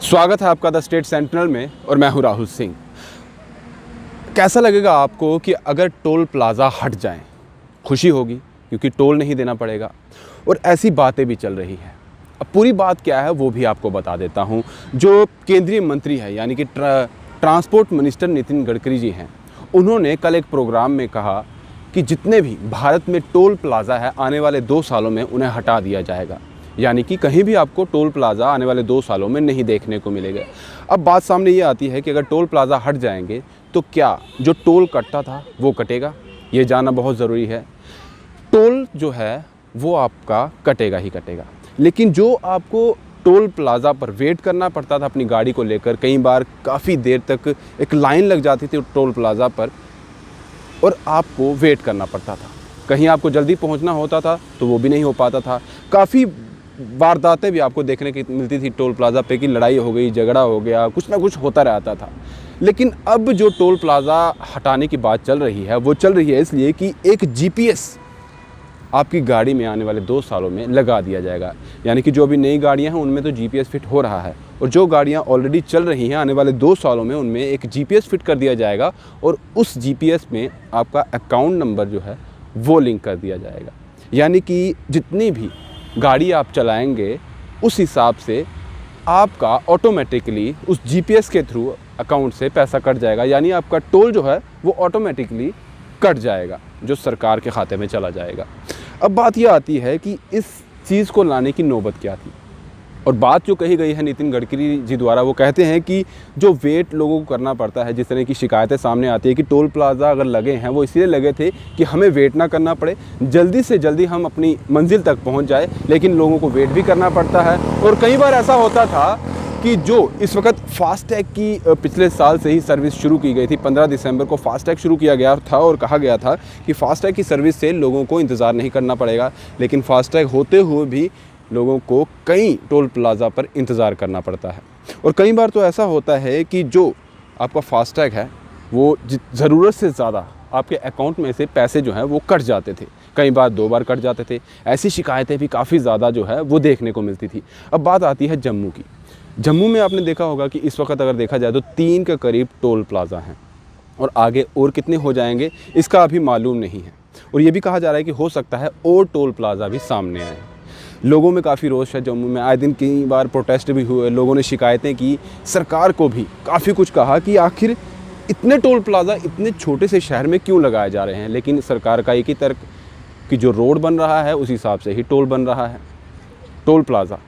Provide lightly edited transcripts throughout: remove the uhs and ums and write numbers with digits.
स्वागत है आपका द स्टेट सेंटिनल में और मैं हूं राहुल सिंह। कैसा लगेगा आपको कि अगर टोल प्लाज़ा हट जाएं? खुशी होगी क्योंकि टोल नहीं देना पड़ेगा और ऐसी बातें भी चल रही हैं। अब पूरी बात क्या है वो भी आपको बता देता हूं। जो केंद्रीय मंत्री है यानी कि ट्रांसपोर्ट मिनिस्टर नितिन गडकरी जी हैं, उन्होंने कल एक प्रोग्राम में कहा कि जितने भी भारत में टोल प्लाज़ा है आने वाले 2 सालों में उन्हें हटा दिया जाएगा। यानी कि कहीं भी आपको टोल प्लाज़ा आने वाले 2 सालों में नहीं देखने को मिलेगा। अब बात सामने ये आती है कि अगर टोल प्लाज़ा हट जाएंगे तो क्या जो टोल कटता था वो कटेगा? ये जानना बहुत ज़रूरी है। टोल जो है वो आपका कटेगा ही कटेगा, लेकिन जो आपको टोल प्लाज़ा पर वेट करना पड़ता था अपनी गाड़ी को लेकर, कई बार काफ़ी देर तक एक लाइन लग जाती थी टोल प्लाज़ा पर और आपको वेट करना पड़ता था। कहीं आपको जल्दी पहुंचना होता था तो वो भी नहीं हो पाता था। काफ़ी वारदातें भी आपको देखने की मिलती थी टोल प्लाज़ा पे कि लड़ाई हो गई, झगड़ा हो गया, कुछ ना कुछ होता रहता था। लेकिन अब जो टोल प्लाज़ा हटाने की बात चल रही है वो चल रही है इसलिए कि एक जीपीएस आपकी गाड़ी में आने वाले 2 सालों में लगा दिया जाएगा। यानी कि जो अभी नई गाड़ियां हैं उनमें तो जीपीएस फिट हो रहा है और जो गाड़ियां ऑलरेडी चल रही हैं आने वाले 2 सालों में उनमें एक जीपीएस फिट कर दिया जाएगा और उस जीपीएस में आपका अकाउंट नंबर जो है वो लिंक कर दिया जाएगा। यानी कि जितनी भी गाड़ी आप चलाएंगे उस हिसाब से आपका ऑटोमेटिकली उस जीपीएस के थ्रू अकाउंट से पैसा कट जाएगा। यानी आपका टोल जो है वो ऑटोमेटिकली कट जाएगा, जो सरकार के खाते में चला जाएगा। अब बात यह आती है कि इस चीज़ को लाने की नौबत क्या थी और बात जो कही गई है नितिन गडकरी जी द्वारा, वो कहते हैं कि जो वेट लोगों को करना पड़ता है, जिस तरह की शिकायतें सामने आती है कि टोल प्लाज़ा अगर लगे हैं वो इसलिए लगे थे कि हमें वेट ना करना पड़े, जल्दी से जल्दी हम अपनी मंजिल तक पहुंच जाए, लेकिन लोगों को वेट भी करना पड़ता है। और कई बार ऐसा होता था कि जो इस वक्त फास्टैग की पिछले साल से ही सर्विस शुरू की गई थी, 15 दिसंबर को फास्टैग शुरू किया गया था और कहा गया था कि फास्टैग की सर्विस से लोगों को इंतज़ार नहीं करना पड़ेगा, लेकिन फास्टैग होते हुए भी लोगों को कई टोल प्लाज़ा पर इंतज़ार करना पड़ता है। और कई बार तो ऐसा होता है कि जो आपका फास्टैग है वो ज़रूरत से ज़्यादा आपके अकाउंट में से पैसे जो हैं वो कट जाते थे, कई बार 2 बार कट जाते थे। ऐसी शिकायतें भी काफ़ी ज़्यादा जो है वो देखने को मिलती थी। अब बात आती है जम्मू की। जम्मू में आपने देखा होगा कि इस वक्त अगर देखा जाए तो 3 के करीब टोल प्लाज़ा हैं और आगे और कितने हो जाएंगे इसका अभी मालूम नहीं है। और ये भी कहा जा रहा है कि हो सकता है और टोल प्लाज़ा भी सामने आए। लोगों में काफ़ी रोष है जम्मू में, आए दिन कई बार प्रोटेस्ट भी हुए, लोगों ने शिकायतें की, सरकार को भी काफ़ी कुछ कहा कि आखिर इतने टोल प्लाज़ा इतने छोटे से शहर में क्यों लगाए जा रहे हैं। लेकिन सरकार का एक ही तर्क कि जो रोड बन रहा है उस हिसाब से ही टोल बन रहा है, टोल प्लाज़ा।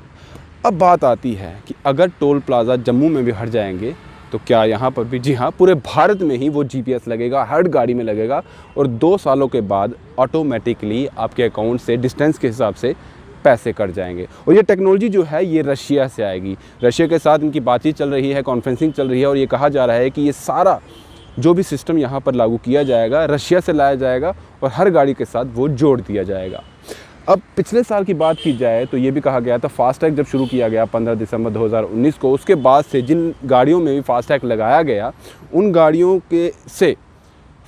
अब बात आती है कि अगर टोल प्लाज़ा जम्मू में भी हट जाएंगे तो क्या यहाँ पर भी? जी हाँ, पूरे भारत में ही वो जीपीएस लगेगा, हर गाड़ी में लगेगा और 2 सालों के बाद ऑटोमेटिकली आपके अकाउंट से डिस्टेंस के हिसाब से पैसे कट जाएंगे। और ये टेक्नोलॉजी जो है ये रशिया से आएगी। रशिया के साथ इनकी बातचीत चल रही है, कॉन्फ्रेंसिंग चल रही है और ये कहा जा रहा है कि ये सारा जो भी सिस्टम यहाँ पर लागू किया जाएगा रशिया से लाया जाएगा और हर गाड़ी के साथ वो जोड़ दिया जाएगा। अब पिछले साल की बात की जाए तो ये भी कहा गया था फास्टैग जब शुरू किया गया 15 दिसंबर 2019 को, उसके बाद से जिन गाड़ियों में भी फास्टैग लगाया गया उन गाड़ियों के से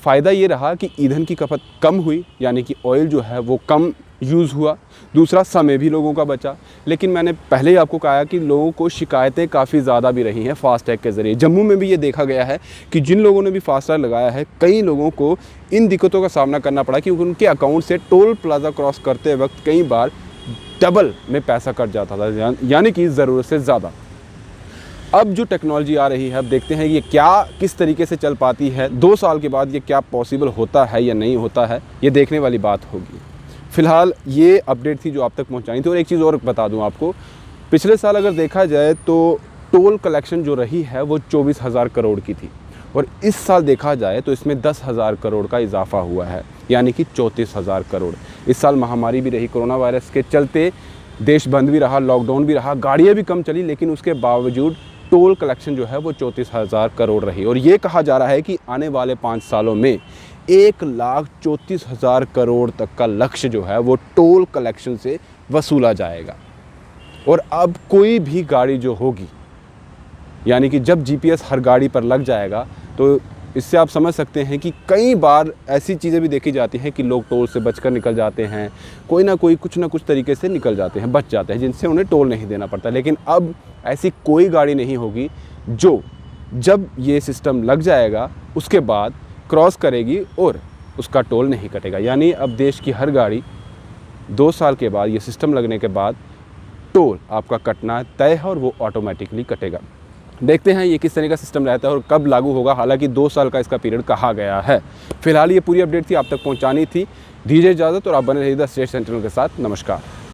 फ़ायदा ये रहा कि ईंधन की खपत कम हुई, यानी कि ऑयल जो है वो कम यूज़ हुआ। दूसरा, समय भी लोगों का बचा। लेकिन मैंने पहले ही आपको कहा कि लोगों को शिकायतें काफ़ी ज़्यादा भी रही हैं फास्टैग के ज़रिए। जम्मू में भी ये देखा गया है कि जिन लोगों ने भी फास्टैग लगाया है कई लोगों को इन दिक्कतों का सामना करना पड़ा कि उनके अकाउंट से टोल प्लाज़ा क्रॉस करते वक्त कई बार डबल में पैसा कट जाता था, यानी कि ज़रूरत से ज़्यादा। अब जो टेक्नोलॉजी आ रही है, अब देखते हैं ये क्या किस तरीके से चल पाती है। 2 साल के बाद ये क्या पॉसिबल होता है या नहीं होता है, ये देखने वाली बात होगी। फ़िलहाल ये अपडेट थी जो आप तक पहुंचाई थी। और एक चीज़ और बता दूं आपको, पिछले साल अगर देखा जाए तो टोल कलेक्शन जो रही है वो 24,000 करोड़ की थी और इस साल देखा जाए तो इसमें 10,000 करोड़ का इजाफा हुआ है, यानी कि 34,000 करोड़। इस साल महामारी भी रही, कोरोना वायरस के चलते देश बंद भी रहा, लॉकडाउन भी रहा, गाड़ियाँ भी कम चली, लेकिन उसके बावजूद टोल कलेक्शन जो है वो 34,000 करोड़ रही। और ये कहा जा रहा है कि आने वाले 5 सालों में 1,34,000 करोड़ तक का लक्ष्य जो है वो टोल कलेक्शन से वसूला जाएगा। और अब कोई भी गाड़ी जो होगी, यानी कि जब जीपीएस हर गाड़ी पर लग जाएगा तो इससे आप समझ सकते हैं कि कई बार ऐसी चीज़ें भी देखी जाती हैं कि लोग टोल से बचकर निकल जाते हैं, कोई ना कोई कुछ ना कुछ तरीके से निकल जाते हैं, बच जाते हैं, जिनसे उन्हें टोल नहीं देना पड़ता। लेकिन अब ऐसी कोई गाड़ी नहीं होगी जो जब ये सिस्टम लग जाएगा उसके बाद क्रॉस करेगी और उसका टोल नहीं कटेगा। यानी अब देश की हर गाड़ी 2 साल के बाद, ये सिस्टम लगने के बाद, टोल आपका कटना तय है और वो ऑटोमेटिकली कटेगा। देखते हैं ये किस तरह का सिस्टम रहता है और कब लागू होगा। हालांकि 2 साल का इसका पीरियड कहा गया है। फिलहाल ये पूरी अपडेट थी, आप तक पहुंचानी थी। दीजिए इजाज़त और आप बने रहिए द स्टेट सेंट्रल के साथ। नमस्कार।